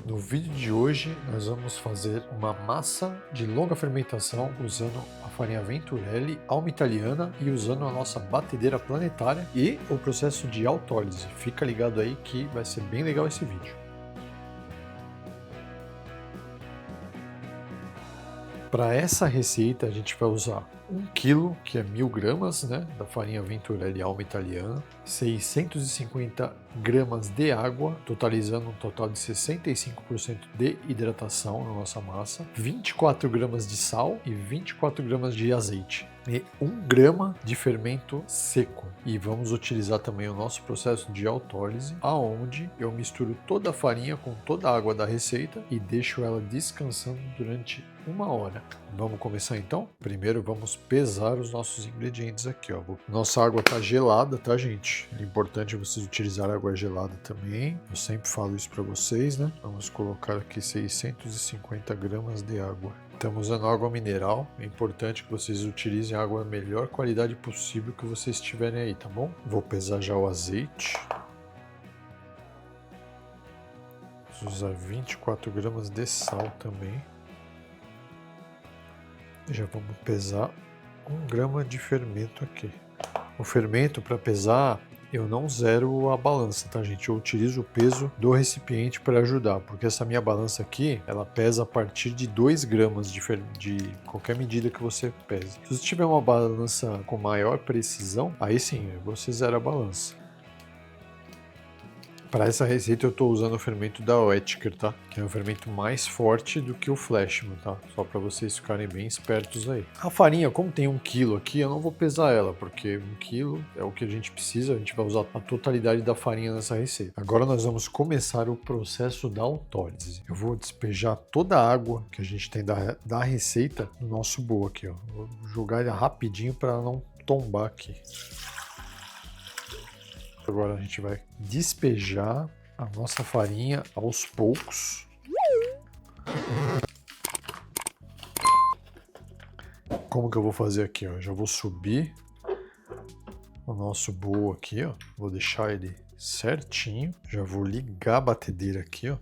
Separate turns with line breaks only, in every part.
No vídeo de hoje nós vamos fazer uma massa de longa fermentação usando a farinha Venturelli, alma italiana e usando a nossa batedeira planetária e o processo de autólise. Fica ligado aí que vai ser bem legal esse vídeo. Para essa receita a gente vai usar 1 kg, que é 1000 gramas, da farinha Venturelli alma italiana, 650 gramas de água, totalizando um total de 65% de hidratação na nossa massa, 24 gramas de sal e 24 gramas de azeite. E 1 grama de fermento seco. E vamos utilizar também o nosso processo de autólise, aonde eu misturo toda a farinha com toda a água da receita e deixo ela descansando durante 1 hora. Vamos começar então? Primeiro vamos pesar os nossos ingredientes aqui, ó. Nossa água tá gelada, tá, gente? É importante vocês utilizar água gelada também. Eu sempre falo isso para vocês, né? Vamos colocar aqui 650 gramas de água. Estamos usando água mineral, é importante que vocês utilizem a água da melhor qualidade possível que vocês tiverem aí, tá bom? Vou pesar já o azeite. Vou usar 24 gramas de sal também. Já vamos pesar 1 grama de fermento aqui. O fermento, para pesar, eu não zero a balança, tá, gente? Eu utilizo o peso do recipiente para ajudar, porque essa minha balança aqui, ela pesa a partir de 2 gramas de qualquer medida que você pese. Se você tiver uma balança com maior precisão, aí sim, você zera a balança. Para essa receita eu estou usando o fermento da Oetker, tá? Que é um fermento mais forte do que o Flashman, tá? Só para vocês ficarem bem espertos aí. A farinha, como tem 1 kg aqui, eu não vou pesar ela, porque 1 kg é o que a gente precisa, a gente vai usar a totalidade da farinha nessa receita. Agora nós vamos começar o processo da autólise. Eu vou despejar toda a água que a gente tem da receita no nosso bowl aqui, ó. Vou jogar ele rapidinho para não tombar aqui. Agora a gente vai despejar a nossa farinha aos poucos. Como que eu vou fazer aqui, ó? Já vou subir o nosso bowl aqui, ó. Vou deixar ele certinho. Já vou ligar a batedeira aqui, ó.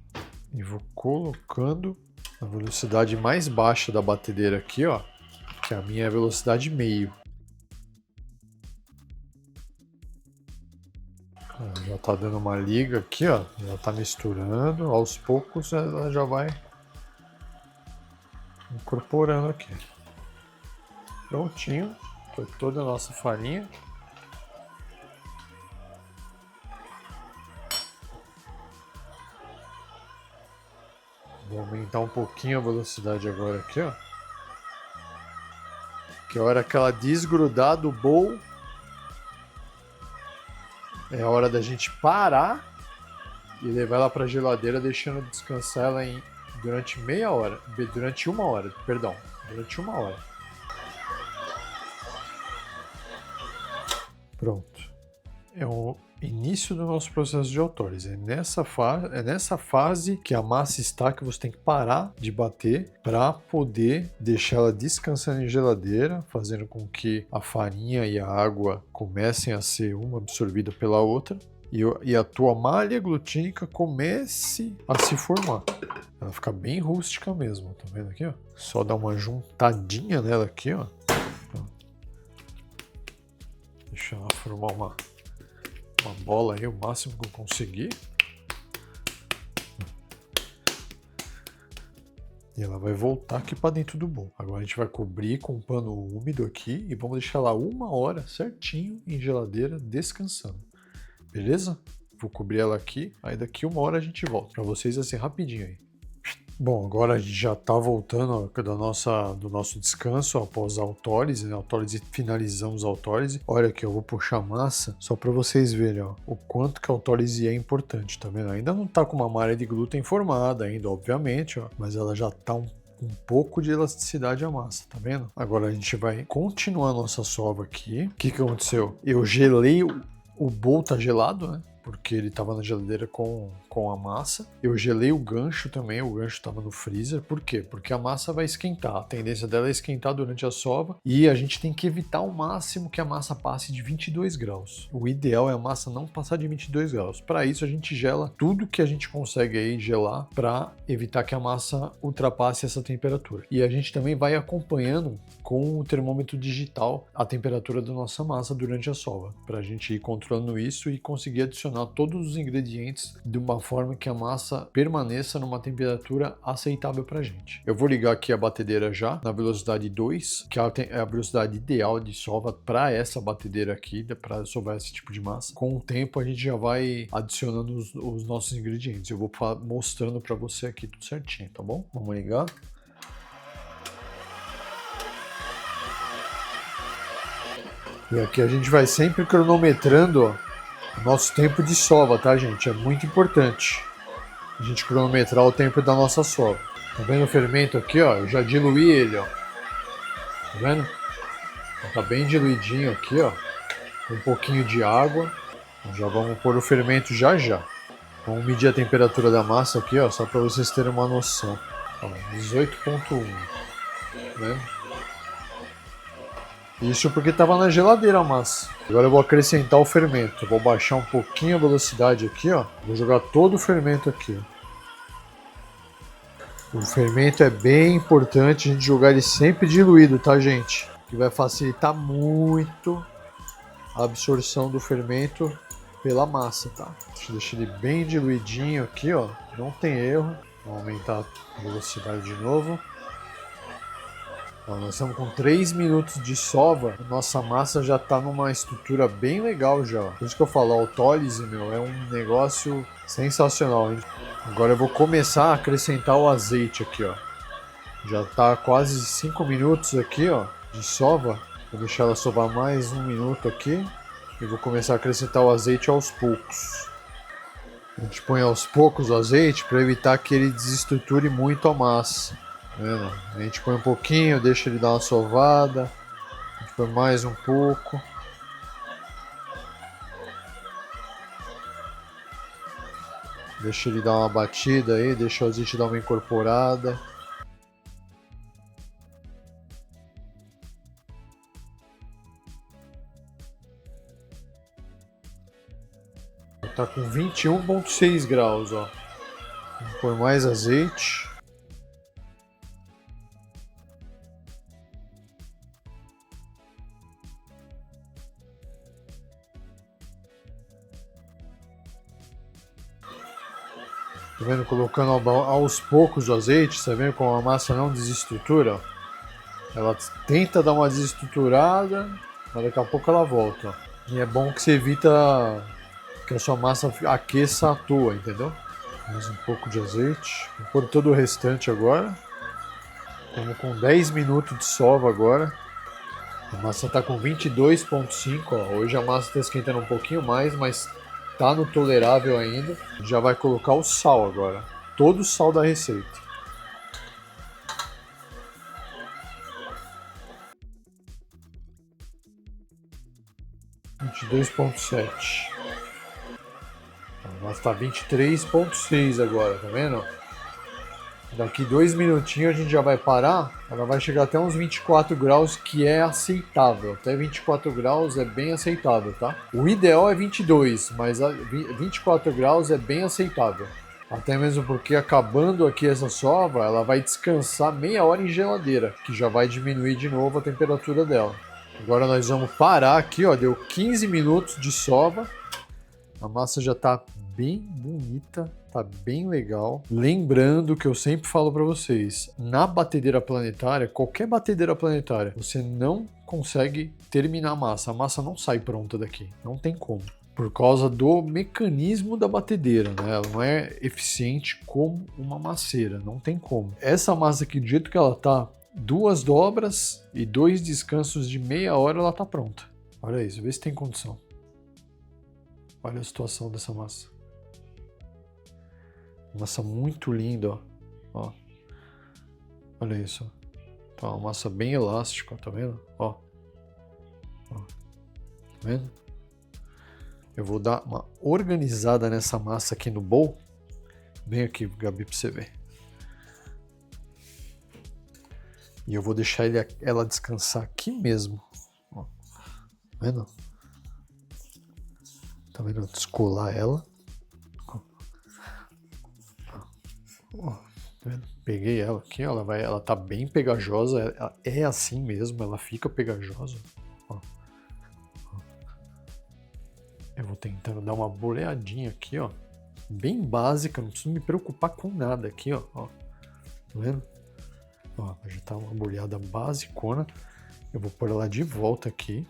E vou colocando a velocidade mais baixa da batedeira aqui, ó. Que a minha é a velocidade meio. Já tá dando uma liga aqui, ó. Já tá misturando. Aos poucos ela já vai incorporando aqui. Prontinho. Foi toda a nossa farinha. Vou aumentar um pouquinho a velocidade agora aqui, ó. Que a hora que ela desgrudar do bowl, é a hora da gente parar e levar ela para a geladeira, deixando descansar ela durante meia hora. Durante uma hora. Pronto. É o início do nosso processo de autólise. É nessa fase que a massa está, que você tem que parar de bater para poder deixar ela descansando em geladeira, fazendo com que a farinha e a água comecem a ser uma absorvida pela outra e a tua malha glutínica comece a se formar. Ela fica bem rústica mesmo, tá vendo aqui, ó? Só dá uma juntadinha nela aqui, ó. Deixa ela formar uma bola aí, o máximo que eu conseguir. E ela vai voltar aqui para dentro do bowl. Agora a gente vai cobrir com um pano úmido aqui e vamos deixar lá 1 hora certinho em geladeira descansando. Beleza? Vou cobrir ela aqui, aí daqui 1 hora a gente volta. Para vocês assim rapidinho aí. Bom, agora a gente já está voltando do nosso descanso após a autólise, né? Autólise, finalizamos a autólise. Olha aqui, eu vou puxar a massa só para vocês verem, ó, o quanto que a autólise é importante, tá vendo? Ainda não está com uma malha de glúten formada ainda, obviamente, ó, mas ela já está um pouco de elasticidade a massa, tá vendo? Agora a gente vai continuar a nossa sova aqui. O que aconteceu? Eu gelei, o bowl tá gelado, né? porque ele estava na geladeira com a massa. Eu gelei o gancho também, o gancho estava no freezer. Por quê? Porque a massa vai esquentar. A tendência dela é esquentar durante a sova e a gente tem que evitar ao máximo que a massa passe de 22 graus. O ideal é a massa não passar de 22 graus. Para isso a gente gela tudo que a gente consegue aí gelar para evitar que a massa ultrapasse essa temperatura. E a gente também vai acompanhando com o termômetro digital a temperatura da nossa massa durante a sova, para a gente ir controlando isso e conseguir adicionar todos os ingredientes de uma forma que a massa permaneça numa temperatura aceitável para a gente. Eu vou ligar aqui a batedeira já na velocidade 2, que é a velocidade ideal de sova para essa batedeira aqui, para sovar esse tipo de massa. Com o tempo a gente já vai adicionando os nossos ingredientes. Eu vou mostrando para você aqui tudo certinho, tá bom? Vamos ligar. E aqui a gente vai sempre cronometrando o nosso tempo de sova, tá, gente? É muito importante a gente cronometrar o tempo da nossa sova. Tá vendo o fermento aqui, ó? Eu já diluí ele, ó. Tá vendo? Tá bem diluidinho aqui, ó. Um pouquinho de água. Já vamos pôr o fermento já já. Vamos medir a temperatura da massa aqui, ó, só para vocês terem uma noção. 18,1, né? Isso porque estava na geladeira a massa. Agora eu vou acrescentar o fermento. Eu vou baixar um pouquinho a velocidade aqui, ó. Vou jogar todo o fermento aqui. O fermento é bem importante a gente jogar ele sempre diluído, tá, gente? Que vai facilitar muito a absorção do fermento pela massa, tá? Deixa eu deixar ele bem diluidinho aqui, ó. Não tem erro. Vou aumentar a velocidade de novo. Ó, nós estamos com 3 minutos de sova, nossa massa já está numa estrutura bem legal já. Por isso que eu falo, a autólise, meu, é um negócio sensacional, hein? Agora eu vou começar a acrescentar o azeite aqui, ó. Já está quase 5 minutos aqui, ó, de sova. Vou deixar ela sovar mais 1 minuto aqui. E vou começar a acrescentar o azeite aos poucos. A gente põe aos poucos o azeite para evitar que ele desestruture muito a massa. A gente põe um pouquinho, deixa ele dar uma sovada, a gente põe mais um pouco. Deixa ele dar uma batida aí, deixa o azeite dar uma incorporada. Tá com 21,6 graus, ó. Vamos pôr mais azeite. Tá vendo? Colocando aos poucos o azeite, tá vendo como a massa não desestrutura? Ela tenta dar uma desestruturada, mas daqui a pouco ela volta. E é bom que você evita que a sua massa aqueça à toa, entendeu? Mais um pouco de azeite. Vou pôr todo o restante agora. Estamos com 10 minutos de sova agora. A massa está com 22,5. Hoje a massa está esquentando um pouquinho mais, mas tá no tolerável ainda. Já vai colocar o sal agora. Todo o sal da receita. R$ 22,7. A massa tá 23,6 agora, tá vendo? Daqui 2 minutinhos a gente já vai parar. Ela vai chegar até uns 24 graus, que é aceitável. Até 24 graus é bem aceitável, tá? O ideal é 22, mas 24 graus é bem aceitável. Até mesmo porque acabando aqui essa sova, ela vai descansar meia hora em geladeira, que já vai diminuir de novo a temperatura dela. Agora nós vamos parar aqui, ó. Deu 15 minutos de sova. A massa já tá bem bonita, tá bem legal. Lembrando que eu sempre falo para vocês, na batedeira planetária, qualquer batedeira planetária, você não consegue terminar a massa não sai pronta daqui, não tem como. Por causa do mecanismo da batedeira, né? Ela não é eficiente como uma maceira, não tem como. Essa massa aqui, do jeito que ela tá, 2 dobras e 2 descansos de meia hora, ela tá pronta. Olha isso, vê se tem condição. Olha a situação dessa massa. Massa muito linda, ó. Olha isso. Tá uma massa bem elástica, tá vendo? Ó. Tá vendo? Eu vou dar uma organizada nessa massa aqui no bowl. Vem aqui, Gabi, pra você ver. E eu vou deixar ela descansar aqui mesmo. Ó, tá vendo? Tá vendo? Descolar ela. Ó, tá vendo? Peguei ela aqui, ela tá bem pegajosa. Ela é assim mesmo, ela fica pegajosa. Ó. Eu vou tentando dar uma boleadinha aqui, ó. Bem básica, não preciso me preocupar com nada aqui, ó. Tá vendo? Ó, já tá uma boleada basicona. Eu vou pôr ela de volta aqui.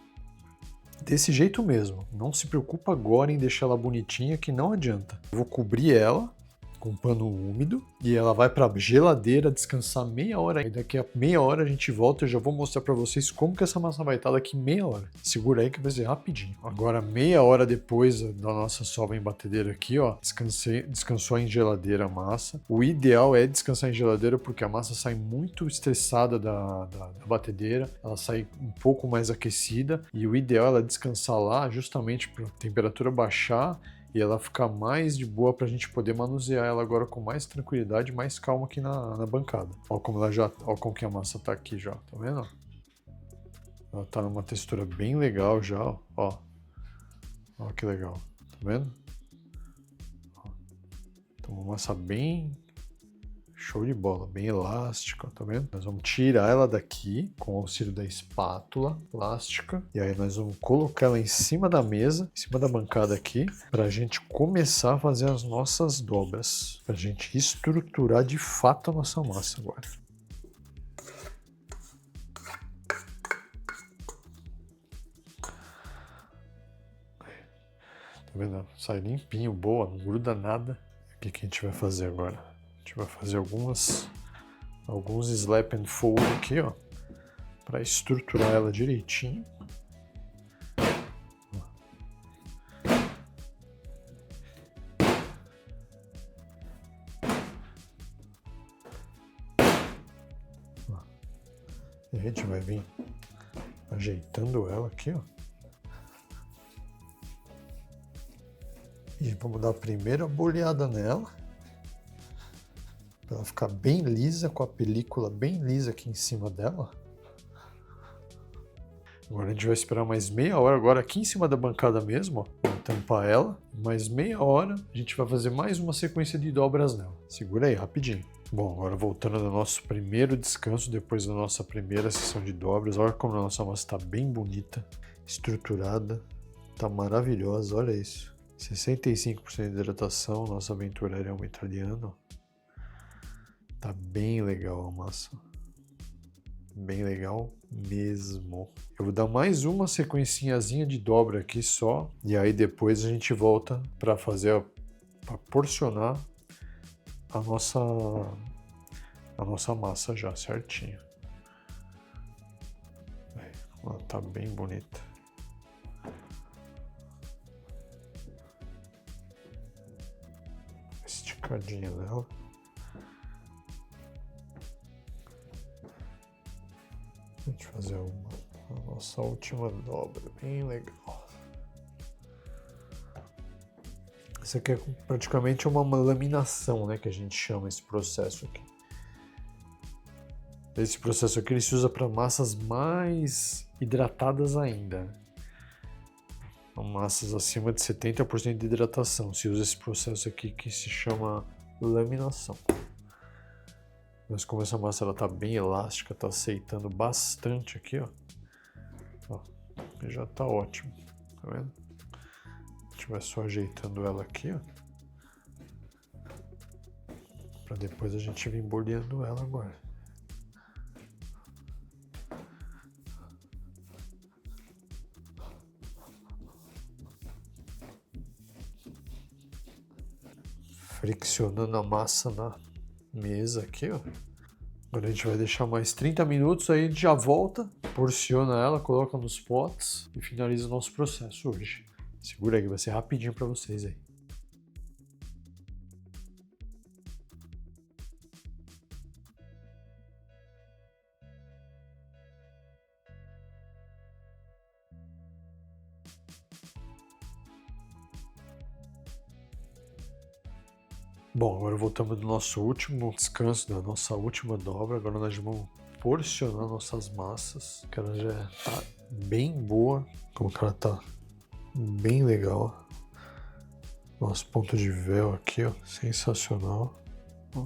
Desse jeito mesmo. Não se preocupa agora em deixar ela bonitinha, que não adianta. Eu vou cobrir ela com um pano úmido e ela vai para geladeira descansar meia hora. E daqui a meia hora a gente volta e eu já vou mostrar para vocês como que essa massa vai estar daqui meia hora. Segura aí que vai ser rapidinho. Agora meia hora depois da nossa sova em batedeira aqui, ó, descansou em geladeira a massa. O ideal é descansar em geladeira porque a massa sai muito estressada da batedeira, ela sai um pouco mais aquecida e o ideal é ela descansar lá justamente para a temperatura baixar e ela ficar mais de boa para a gente poder manusear ela agora com mais tranquilidade, mais calma aqui na bancada. Olha como olha como que a massa tá aqui já, tá vendo? Ela tá numa textura bem legal já, ó. Ó que legal, tá vendo? Então uma massa bem show de bola, bem elástica, tá vendo? Nós vamos tirar ela daqui com o auxílio da espátula plástica e aí nós vamos colocar ela em cima da mesa, em cima da bancada aqui, para a gente começar a fazer as nossas dobras, para a gente estruturar de fato a nossa massa agora. Tá vendo? Sai limpinho, boa, não gruda nada. O que a gente vai fazer agora? A gente vai fazer alguns slap and fold aqui, ó, para estruturar ela direitinho. E a gente vai vir ajeitando ela aqui, ó. E vamos dar a primeira boleada nela. Para ela ficar bem lisa, com a película bem lisa aqui em cima dela. Agora a gente vai esperar mais meia hora, agora aqui em cima da bancada mesmo, ó. Vamos tampar ela. Mais meia hora, a gente vai fazer mais uma sequência de dobras nela. Segura aí, rapidinho. Bom, agora voltando ao nosso primeiro descanso, depois da nossa primeira sessão de dobras. Olha como a nossa massa está bem bonita, estruturada, tá maravilhosa, olha isso. 65% de hidratação, nossa aventureira é uma italiana. Tá bem legal a massa. Bem legal mesmo. Eu vou dar mais uma sequenciazinha de dobra aqui só. E aí depois a gente volta para fazer, para porcionar a nossa massa já certinho. Ela tá bem bonita. Esticadinha dela. A gente fazer a nossa última dobra, bem legal. Isso aqui é praticamente uma laminação, né, que a gente chama esse processo aqui. Esse processo aqui ele se usa para massas mais hidratadas ainda. Massas acima de 70% de hidratação. Se usa esse processo aqui que se chama laminação. Mas como essa massa ela tá bem elástica, tá aceitando bastante aqui, ó. Ó, já tá ótimo, tá vendo? A gente vai só ajeitando ela aqui, ó. Pra depois a gente vir boleando ela agora. Friccionando a massa na mesa aqui, ó. Agora a gente vai deixar mais 30 minutos, aí a gente já volta, porciona ela, coloca nos potes e finaliza o nosso processo hoje. Segura aí que vai ser rapidinho para vocês aí. Bom, agora voltamos do nosso último descanso, da nossa última dobra. Agora nós vamos porcionar nossas massas, que ela já tá bem boa, como que ela tá bem legal. Nosso ponto de véu aqui, ó, sensacional. Ó.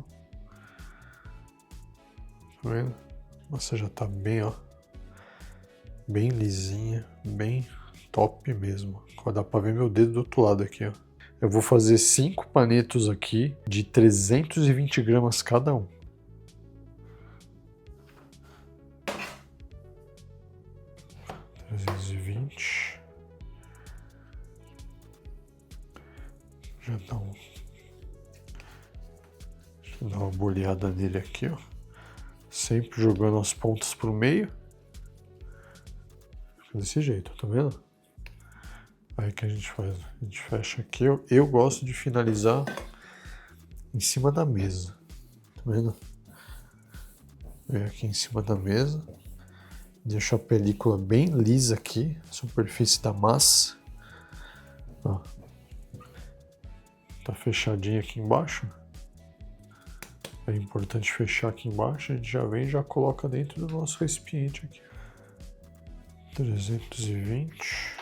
Tá vendo? A massa já tá bem, ó, bem lisinha, bem top mesmo. Ó, dá pra ver meu dedo do outro lado aqui, ó. Eu vou fazer 5 panetos aqui de 320 gramas cada um. Já dá uma boleada nele aqui, ó. Sempre jogando as pontas pro meio. Fica desse jeito, tá vendo? Aí que a gente faz? A gente fecha aqui. Eu gosto de finalizar em cima da mesa. Tá vendo? Vem aqui em cima da mesa. Deixo a película bem lisa aqui, a superfície da massa. Ó. Tá fechadinho aqui embaixo. É importante fechar aqui embaixo. A gente já vem e já coloca dentro do nosso recipiente aqui. 320.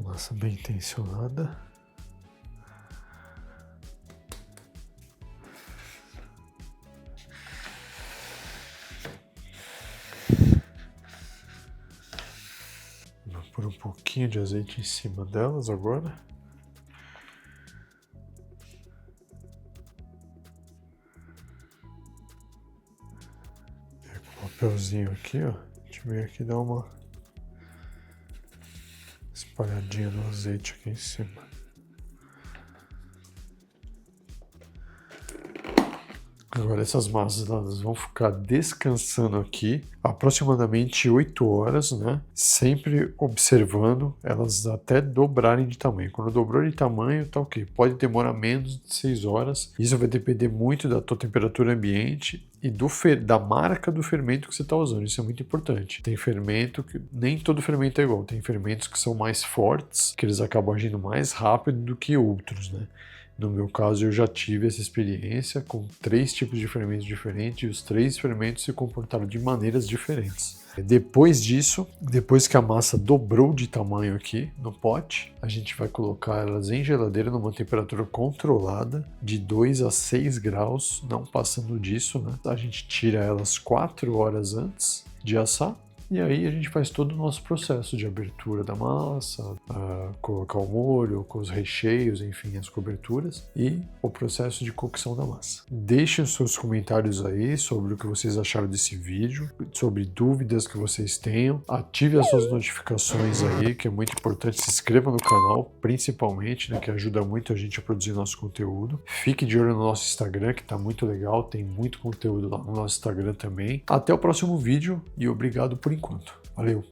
Massa bem tensionada. Vou pôr um pouquinho de azeite em cima delas agora. Pega o papelzinho aqui, ó. A gente vem aqui dar uma espalhadinha no azeite aqui em cima. Agora essas massas elas vão ficar descansando aqui aproximadamente 8 horas, né? Sempre observando elas até dobrarem de tamanho. Quando dobrou de tamanho, tá ok. Pode demorar menos de 6 horas. Isso vai depender muito da tua temperatura ambiente e da marca do fermento que você está usando. Isso é muito importante. Tem fermento que nem todo fermento é igual. Tem fermentos que são mais fortes, que eles acabam agindo mais rápido do que outros, né? No meu caso, eu já tive essa experiência com 3 tipos de fermentos diferentes e os 3 fermentos se comportaram de maneiras diferentes. Depois disso, depois que a massa dobrou de tamanho aqui no pote, a gente vai colocar elas em geladeira numa temperatura controlada de 2 a 6 graus, não passando disso, né? A gente tira elas 4 horas antes de assar. E aí a gente faz todo o nosso processo de abertura da massa, colocar o molho, com os recheios, enfim, as coberturas e o processo de cocção da massa. Deixem os seus comentários aí sobre o que vocês acharam desse vídeo, sobre dúvidas que vocês tenham. Ative as suas notificações aí, que é muito importante. Se inscreva no canal, principalmente, né, que ajuda muito a gente a produzir nosso conteúdo. Fique de olho no nosso Instagram, que tá muito legal, tem muito conteúdo lá no nosso Instagram também. Até o próximo vídeo e obrigado por enquanto. Valeu!